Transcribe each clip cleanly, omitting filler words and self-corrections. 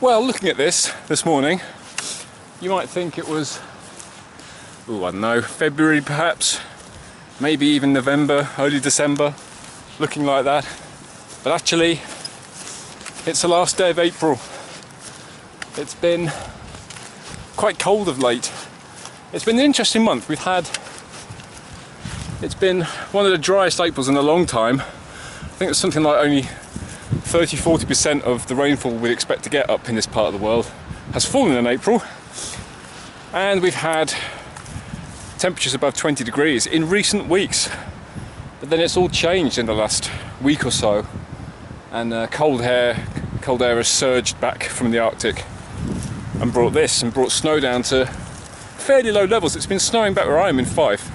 Well, looking at this morning, you might think it was, I don't know, February perhaps, maybe even November, early December, looking like that. But actually, it's the last day of April. It's been quite cold of late. It's been an interesting month. It's been one of the driest Aprils in a long time. I think it's something like only 30–40% of the rainfall we expect to get up in this part of the world has fallen in April, and we've had temperatures above 20 degrees in recent weeks. But then it's all changed in the last week or so, and cold air has surged back from the Arctic and brought snow down to fairly low levels. It's been snowing back where I am in Fife,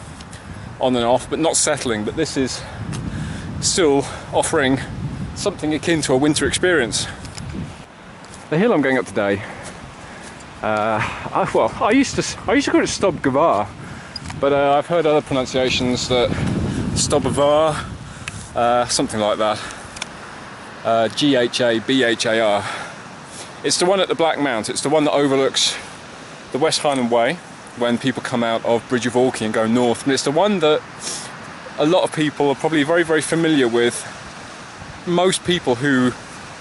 on and off, but not settling. But this is still offering something akin to a winter experience. The hill I'm going up today, I used to call it Stob Ghabhar, but I've heard other pronunciations, that Stob Ghabhar, something like that, Ghabhar. It's the one at the Black Mount. It's the one that overlooks the West Highland Way when people come out of Bridge of Orkney and go north. And it's the one that a lot of people are probably very, very familiar with. Most people who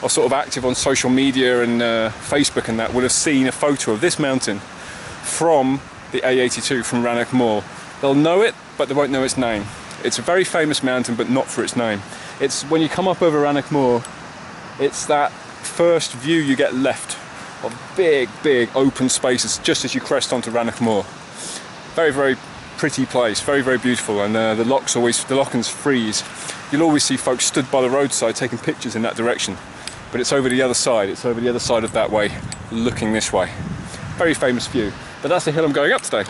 are sort of active on social media and Facebook and that would have seen a photo of this mountain from the A82 from Rannoch Moor. They'll know it, but they won't know its name. It's a very famous mountain, but not for its name. It's when you come up over Rannoch Moor, it's that first view you get left of big, big open spaces just as you crest onto Rannoch Moor. Very, very pretty place, very, very beautiful, and the lochans freeze. You'll always see folks stood by the roadside taking pictures in that direction, but it's over the other side. It's over the other side of that way, looking this way. Very famous view. But that's the hill I'm going up today. I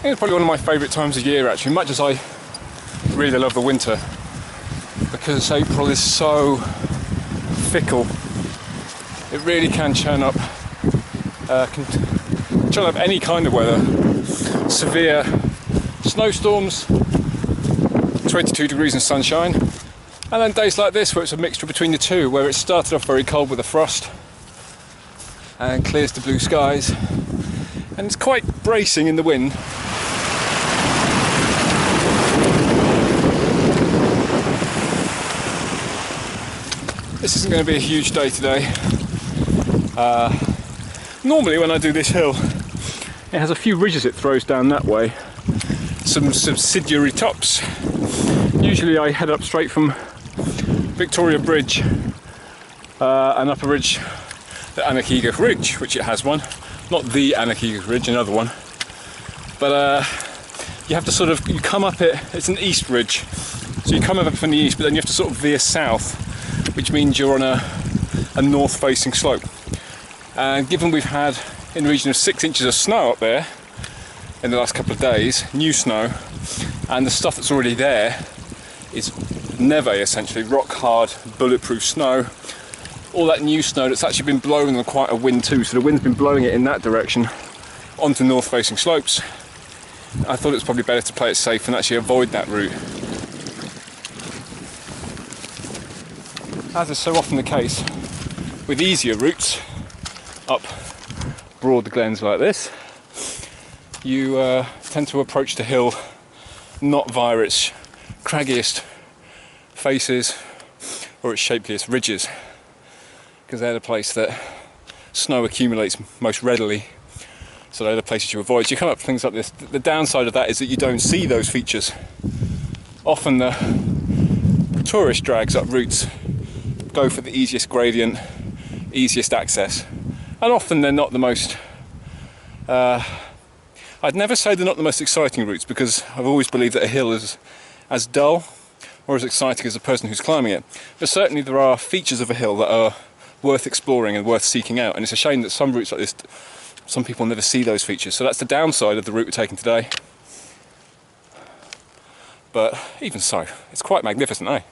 think it's probably one of my favourite times of year, actually, much as I really love the winter, because April is so fickle. It really can churn up any kind of weather. Severe snowstorms, 22 degrees and sunshine, and then days like this where it's a mixture between the two, where it started off very cold with a frost and clears to blue skies, and it's quite bracing in the wind. This isn't going to be a huge day today. Normally when I do this hill, it has a few ridges it throws down that way, some subsidiary tops. Usually I head up straight from Victoria Bridge and up a ridge, the Annakeagach Ridge, which it has one. Not the Annakeagach Ridge, another one. But you have to you come up it, it's an east ridge, so you come up from the east, but then you have to sort of veer south, which means you're on a north-facing slope. And given we've had in the region of 6 inches of snow up there in the last couple of days, new snow, and the stuff that's already there is neve, essentially rock hard, bulletproof snow. All that new snow that's actually been blowing on quite a wind too, so the wind's been blowing it in that direction onto north-facing slopes. I thought it was probably better to play it safe and actually avoid that route. As is so often the case with easier routes up broad glens like this, you tend to approach the hill not via its craggiest faces or its shapeliest ridges, because they're the place that snow accumulates most readily, so they're the places you avoid. So you come up things like this. The downside of that is that you don't see those features. Often the tourist drags up routes go for the easiest gradient, easiest access, and often they're not the most I'd never say they're not the most exciting routes, because I've always believed that a hill is as dull or as exciting as the person who's climbing it. But certainly there are features of a hill that are worth exploring and worth seeking out, and it's a shame that some routes like this, some people never see those features. So that's the downside of the route we're taking today. But even so, it's quite magnificent, eh?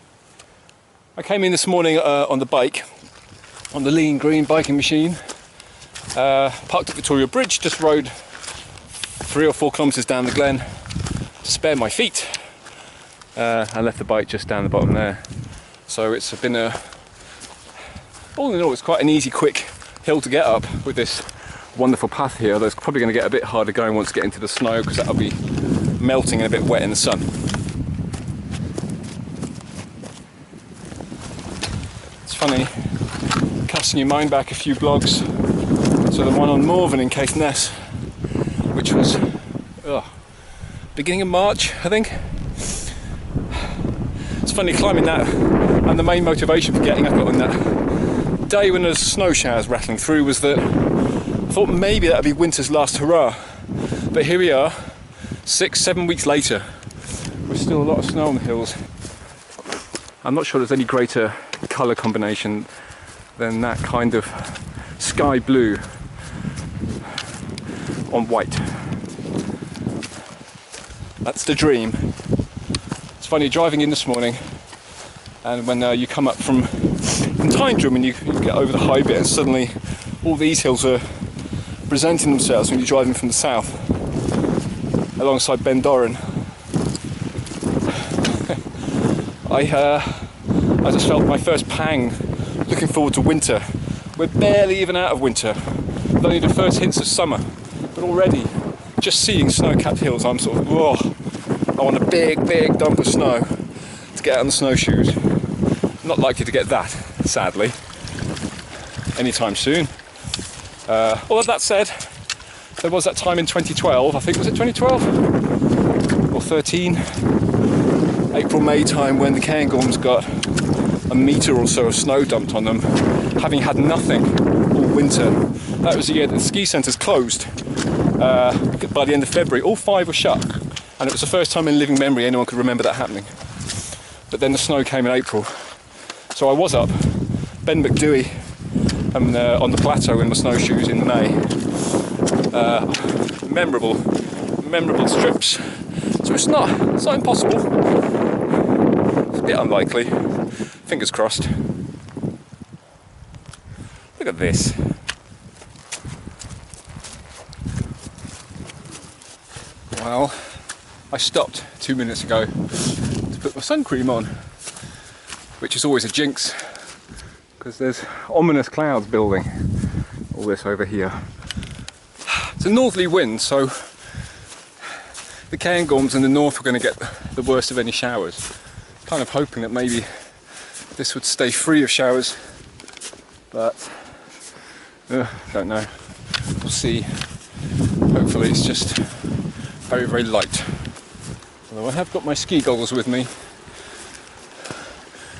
I came in this morning on the bike, on the lean green biking machine, parked at Victoria Bridge, just rode 3 or 4 kilometres down the glen to spare my feet. I left the bike just down the bottom there. So it's been a all in all, it's quite an easy, quick hill to get up with this wonderful path here. Though it's probably going to get a bit harder going once you get into the snow, because that'll be melting and a bit wet in the sun. It's funny, casting your mind back a few blogs, so the one on Morven in Caithness, which was beginning of March, I think. It's funny climbing that, and the main motivation for getting up on that day when there's snow showers rattling through was that I thought maybe that would be winter's last hurrah. But here we are, 6-7 weeks later, with still a lot of snow on the hills. I'm not sure there's any greater colour combination than that kind of sky blue on white. That's the dream. It's funny driving in this morning, and when you come up from Tyndrum and you get over the high bit, and suddenly all these hills are presenting themselves when you're driving from the south alongside Benvironment. I just felt my first pang looking forward to winter. We're barely even out of winter, with only the first hints of summer, but already just seeing snow-capped hills, I'm sort of, whoa, I want a big, big dump of snow to get out on the snowshoes. I'm not likely to get that, sadly, anytime soon. Although that said, there was that time in 2012, I think, was it 2012? Or 13? April, May time, when the Cairngorms got a metre or so of snow dumped on them, having had nothing all winter. That was the year that the ski centres closed. By the end of February, all 5 were shut, and it was the first time in living memory anyone could remember that happening. But then the snow came in April, so I was up Ben McDewey on the plateau in my snowshoes in May. Memorable strips. So it's not impossible. It's a bit unlikely. Fingers crossed. Look at this. Well, I stopped 2 minutes ago to put my sun cream on, which is always a jinx, because there's ominous clouds building. All this over here. It's a northerly wind, so the Cairngorms in the north were going to get the worst of any showers. Kind of hoping that maybe this would stay free of showers, but don't know. We'll see. Hopefully it's just very, very light. Although I have got my ski goggles with me,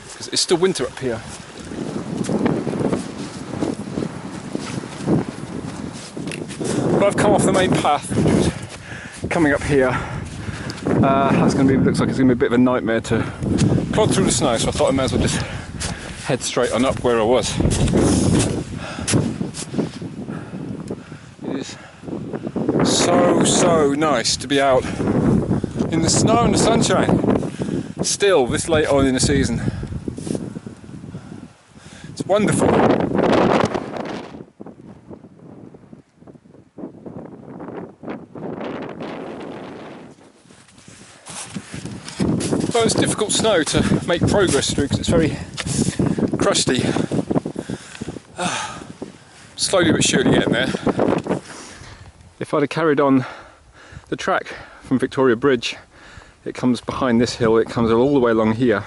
because it's still winter up here. But I've come off the main path, which is coming up here. That's going to be, looks like it's going to be a bit of a nightmare to plod through the snow, so I thought I might as well just head straight on up where I was. It is so nice to be out in the snow and the sunshine, still this late on in the season. It's wonderful. Well, it's difficult snow to make progress through because it's very crusty. Slowly but surely getting there. If I'd have carried on the track from Victoria Bridge, it comes behind this hill, it comes all the way along here,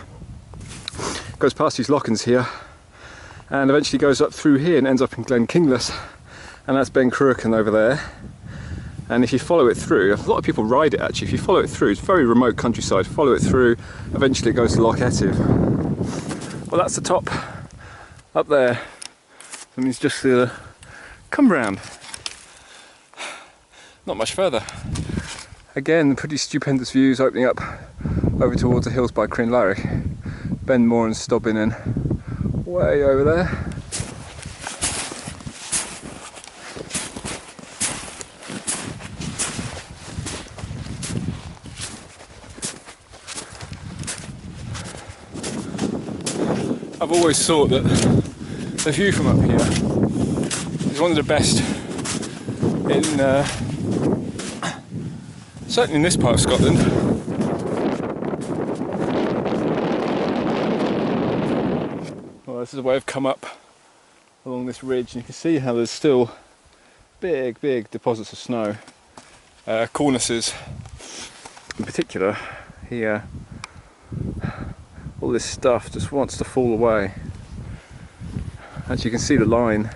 goes past these lochans here, and eventually goes up through here and ends up in Glen Kinglas, and that's Ben Cruachan over there. And if you follow it through, a lot of people ride it actually, if you follow it through, it's very remote countryside, follow it through, eventually it goes to Loch Etive. Well, that's the top up there. That means just come round. Not much further. Again, pretty stupendous views opening up over towards the hills by Crinlarrick. Benmore and Stobbin and way over there. I've always thought that the view from up here is one of the best in certainly in this part of Scotland. Well, this is the way I've come up along this ridge, and you can see how there's still big deposits of snow. Cornices in particular here, all this stuff just wants to fall away. As you can see the line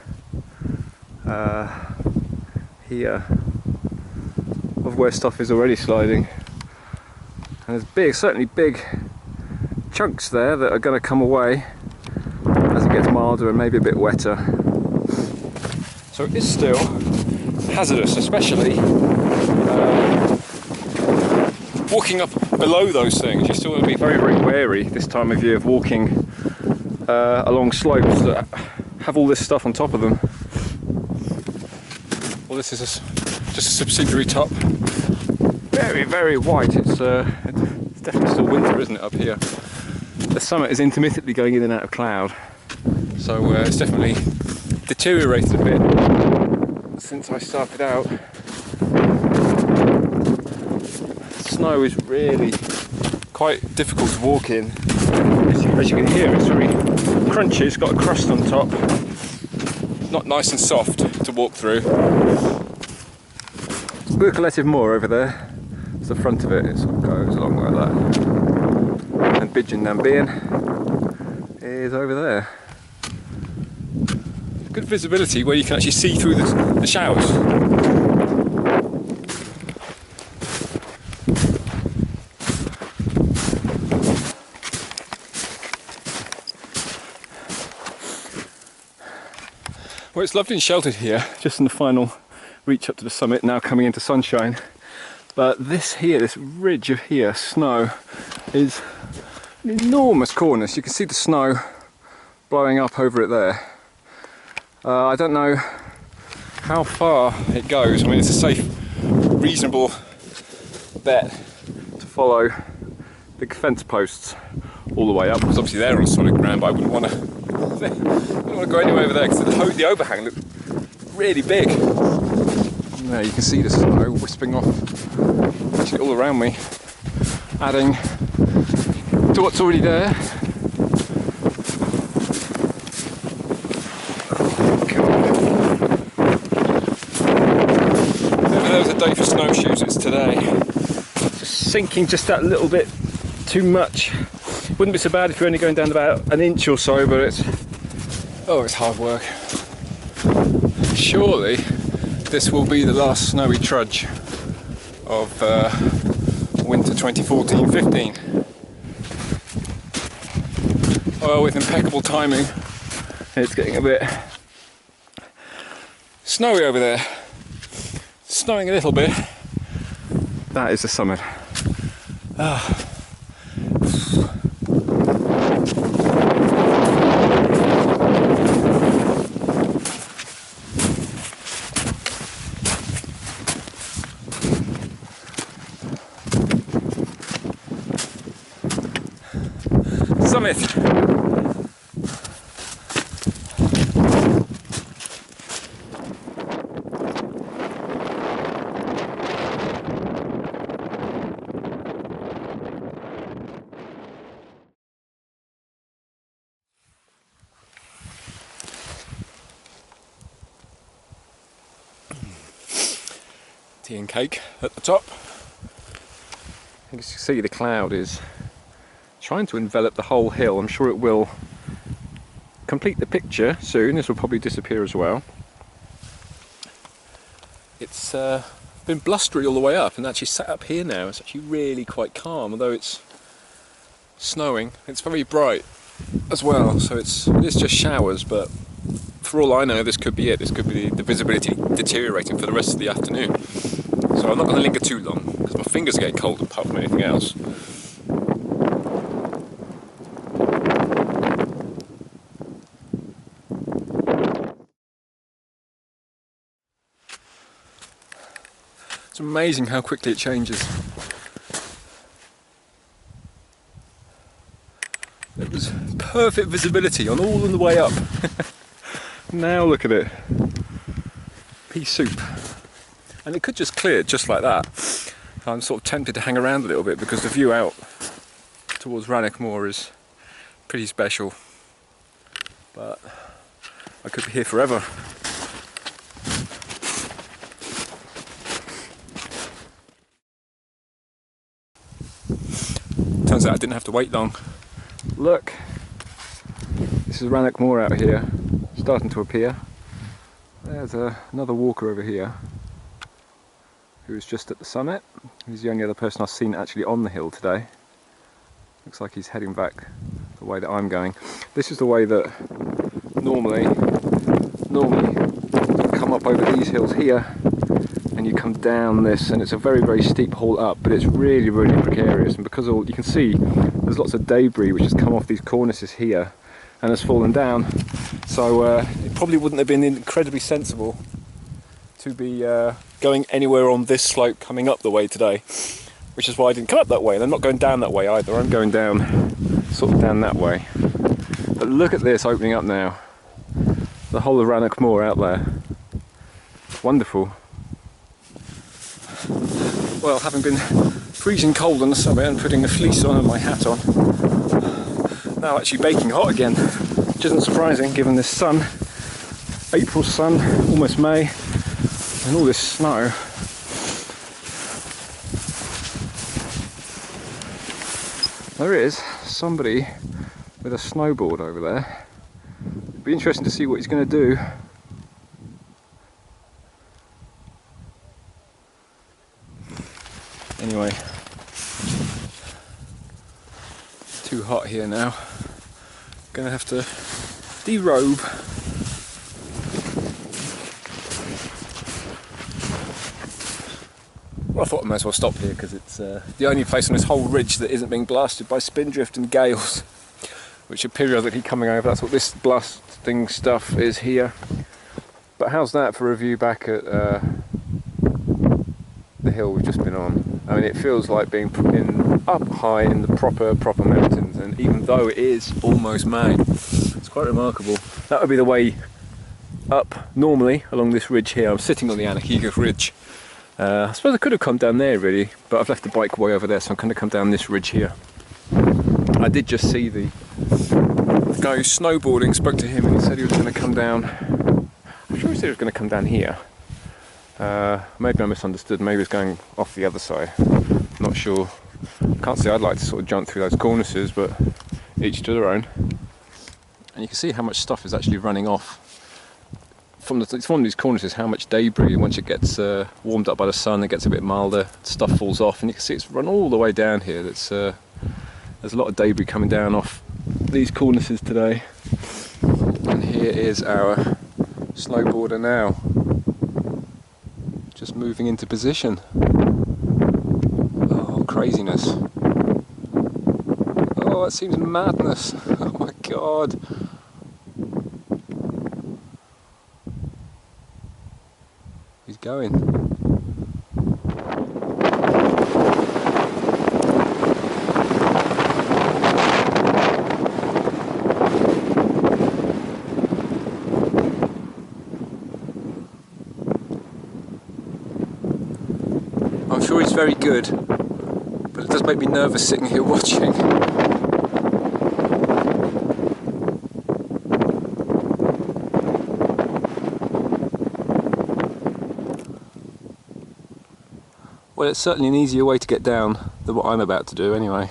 here of where stuff is already sliding, and there's certainly big chunks there that are going to come away as it gets milder and maybe a bit wetter. So it is still hazardous, especially walking up below those things. You're still going to be very wary this time of year of walking along slopes that have all this stuff on top of them. Well, this is just a subsidiary top. Very white. It's definitely still winter, isn't it, up here? The summit is intermittently going in and out of cloud, so it's definitely deteriorated a bit since I started out. Snow is really quite difficult to walk in. As you can hear, it's very crunchy, it's got a crust on top. Not nice and soft to walk through. Collective Moor over there, it's the front of it, it sort of goes along like that. And Bidjan Nambian is over there. Good visibility where you can actually see through the showers. Well, it's lovely and sheltered here, just in the final reach up to the summit, now coming into sunshine. But this ridge of here, snow, is an enormous cornice. You can see the snow blowing up over it there. I don't know how far it goes. I mean, it's a safe, reasonable bet to follow the fence posts all the way up, because obviously they're on solid ground, but I wouldn't want to go anywhere over there because the overhang looked really big. And there you can see the snow wisping off actually all around me, adding to what's already there. If there was a day for snowshoes, it's today. Just sinking just that little bit too much. Wouldn't be so bad if you're only going down about an inch or so, but it's hard work. Surely this will be the last snowy trudge of winter 2014-15. Well, with impeccable timing, it's getting a bit snowy over there. Snowing a little bit. That is the summit. Summit. Tea and cake at the top. You can see the cloud is trying to envelop the whole hill. I'm sure it will complete the picture soon. This will probably disappear as well. It's been blustery all the way up, and actually sat up here now it's actually really quite calm, although it's snowing. It's very bright as well, so it is just showers, but for all I know this could be it. This could be the visibility deteriorating for the rest of the afternoon. So I'm not going to linger too long because my fingers are getting cold apart from anything else. It's amazing how quickly it changes. It was perfect visibility on all on the way up. Now look at it. Pea soup. And it could just clear just like that. I'm sort of tempted to hang around a little bit because the view out towards Rannoch Moor is pretty special. But I could be here forever. Turns out I didn't have to wait long. Look, this is Rannoch Moor out here, starting to appear. There's another walker over here who's just at the summit. He's the only other person I've seen actually on the hill today. Looks like he's heading back the way that I'm going. This is the way that normally you come up over these hills here and you come down this, and it's a very, very steep haul up, but it's really, really precarious. And because all you can see, there's lots of debris which has come off these cornices here and has fallen down. So it probably wouldn't have been incredibly sensible to be going anywhere on this slope coming up the way today, which is why I didn't come up that way. And I'm not going down that way either. I'm going down, sort of down that way. But look at this opening up now. The whole of Rannoch Moor out there. It's wonderful. Well, having been freezing cold on the summit and putting a fleece on and my hat on, now actually baking hot again, which isn't surprising given this sun, April sun, almost May, and all this snow. There is somebody with a snowboard over there. It'd be interesting to see what he's going to do. Anyway, too hot here now. Gonna have to derobe. Well, I thought I might as well stop here because it's the only place on this whole ridge that isn't being blasted by spindrift and gales, which are periodically coming over. That's what this blasting stuff is here. But how's that for a view back at the hill we've just been on? I mean, it feels like being up high in the proper mountains, and even though it is almost May, it's quite remarkable. That would be the way up normally along this ridge here. I'm sitting on the Anakiga Ridge. I suppose I could have come down there really, but I've left the bike way over there, so I'm going to come down this ridge here. I did just see the guy who's snowboarding, spoke to him, and he said he was going to come down. I'm sure he said he was going to come down here. Maybe I misunderstood, maybe it's going off the other side. Not sure. Can't say I'd like to sort of jump through those cornices, but each to their own. And you can see how much stuff is actually running off from it's one of these cornices, how much debris, once it gets warmed up by the sun, it gets a bit milder, stuff falls off, and you can see it's run all the way down here. There's a lot of debris coming down off these cornices today. And here is our snowboarder now, just moving into position. Oh, craziness. Oh, that seems madness. Oh my god. He's going. I'm sure he's very good, but it does make me nervous sitting here watching. Well, it's certainly an easier way to get down than what I'm about to do anyway.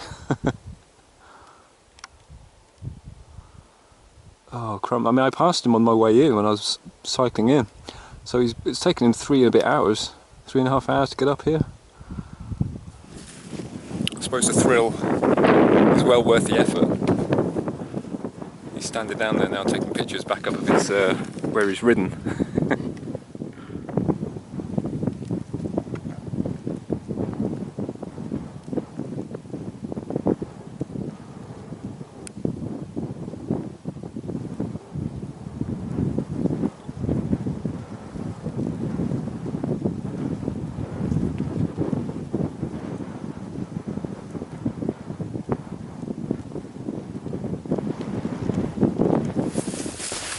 Oh crumb, I mean, I passed him on my way in when I was cycling in, so it's taken him 3.5 hours to get up here. I suppose the thrill is well worth the effort. He's standing down there now taking pictures back up of his where he's ridden.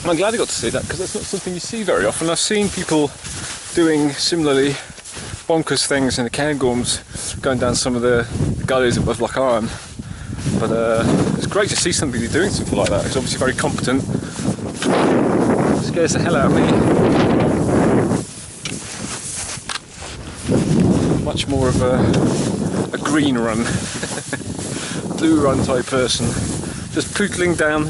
I'm glad I got to see that, because that's not something you see very often. I've seen people doing similarly bonkers things in the Cairngorms, going down some of the gullies of Loch Arn, but it's great to see somebody doing something like that. He's obviously very competent. scares the hell out of me. Much more of a green run, blue run type person. Just pootling down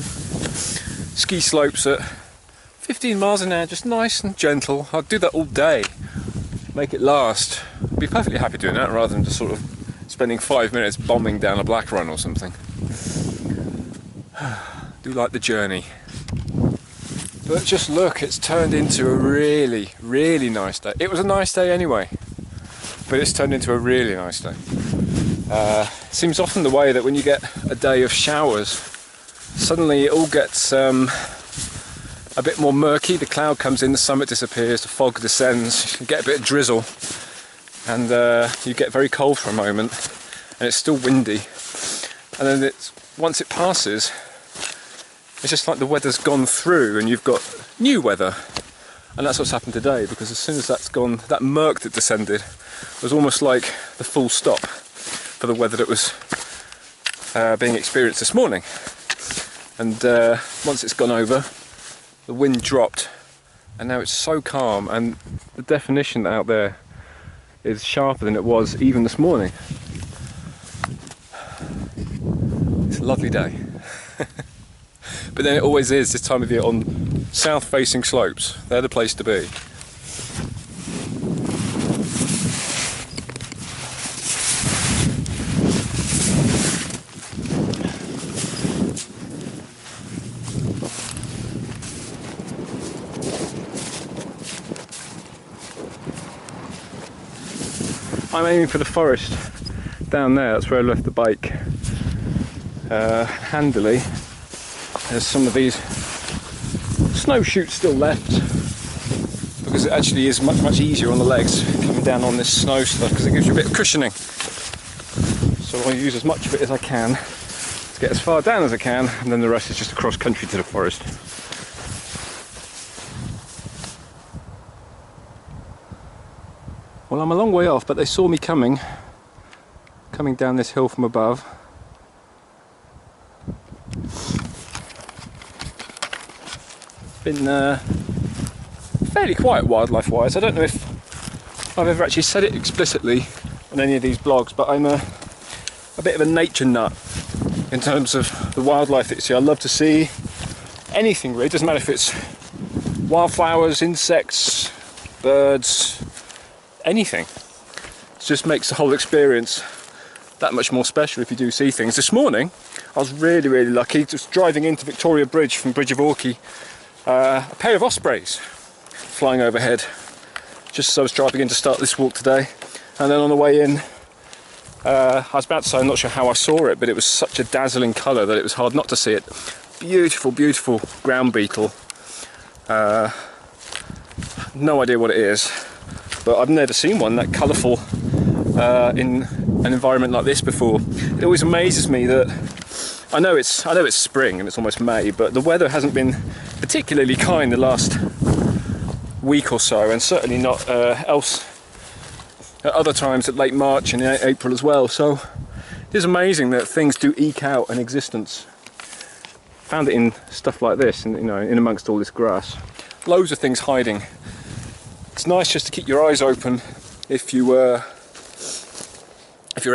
ski slopes at 15 miles an hour, just nice and gentle. I'd do that all day, make it last. I'd be perfectly happy doing that rather than just sort of spending 5 minutes bombing down a black run or something. Do like the journey. But just look, it's turned into a really, really nice day. It was a nice day anyway, but it's turned into a really nice day. Seems often the way that when you get a day of showers, suddenly it all gets a bit more murky. The cloud comes in, the summit disappears, the fog descends, you get a bit of drizzle, and you get very cold for a moment, and it's still windy. And then once it passes, it's just like the weather's gone through and you've got new weather. And that's what's happened today, because as soon as that's gone, that murk that descended was almost like the full stop for the weather that was being experienced this morning. And once it's gone over, the wind dropped, and now it's so calm, and the definition out there is sharper than it was even this morning. It's a lovely day. But then it always is this time of year on south-facing slopes. They're the place to be. I'm aiming for the forest down there. That's where I left the bike. Handily, there's some of these snow shoots still left, because it actually is much easier on the legs coming down on this snow stuff, because it gives you a bit of cushioning. So I'll use as much of it as I can to get as far down as I can, and then the rest is just across country to the forest. Well, I'm a long way off, but they saw me coming down this hill from above. Been fairly quiet wildlife wise. I don't know if I've ever actually said it explicitly on any of these blogs, but I'm a bit of a nature nut in terms of the wildlife that you see. I love to see anything really. It doesn't matter if it's wildflowers, insects, birds, anything. It just makes the whole experience that much more special if you do see things. This morning I was really lucky, just driving into Victoria Bridge from Bridge of Orkney. A pair of ospreys flying overhead just as I was driving in to start this walk today. And then on the way in, I was about to say I'm not sure how I saw it, but it was such a dazzling colour that it was hard not to see it. Beautiful ground beetle. No idea what it is, but I've never seen one that colourful in an environment like this before. It always amazes me that I know it's spring and it's almost May, but the weather hasn't been particularly kind the last week or so, and certainly not else at other times at late March and April as well. So it is amazing that things do eke out an existence. Found it in stuff like this, and in amongst all this grass. Loads of things hiding. It's nice just to keep your eyes open if you're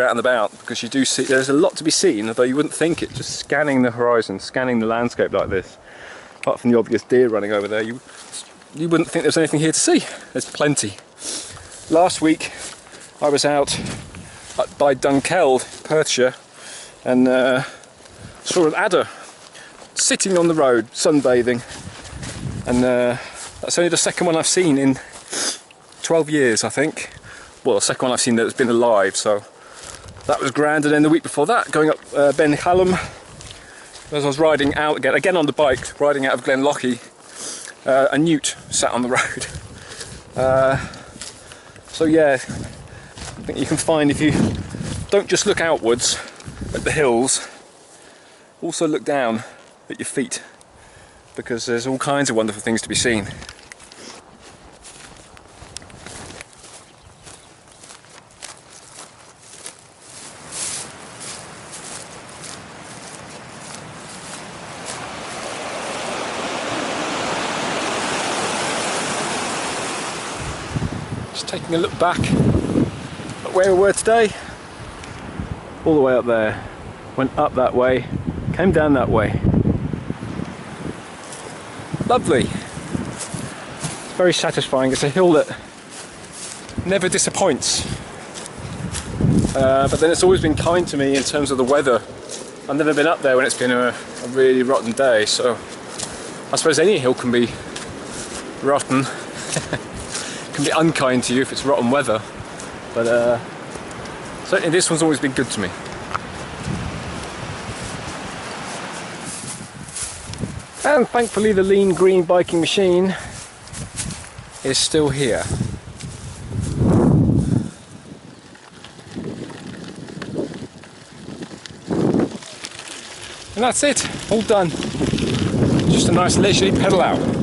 out and about, because you do see there's a lot to be seen, although you wouldn't think it, just scanning the horizon, scanning the landscape like this. Apart from the obvious deer running over there, you wouldn't think there's anything here to see. There's plenty. Last week I was out by Dunkeld, Perthshire, and saw an adder sitting on the road sunbathing, and that's only the second one I've seen in 12 years, I think. Well, the second one I've seen that's been alive, so that was grand. And then the week before that, going up Benvironment, as I was riding out again on the bike, riding out of Glenlochy, a newt sat on the road. So yeah, I think you can find, if you don't just look outwards at the hills, also look down at your feet, because there's all kinds of wonderful things to be seen. Just taking a look back at where we were today. All the way up there, went up that way, came down that way. Lovely. It's very satisfying. It's a hill that never disappoints. But then it's always been kind to me in terms of the weather. I've never been up there when it's been a really rotten day, so I suppose any hill can be rotten. Can be unkind to you if it's rotten weather, but certainly this one's always been good to me. And thankfully the lean green biking machine is still here. And that's it, all done. Just a nice leisurely pedal out.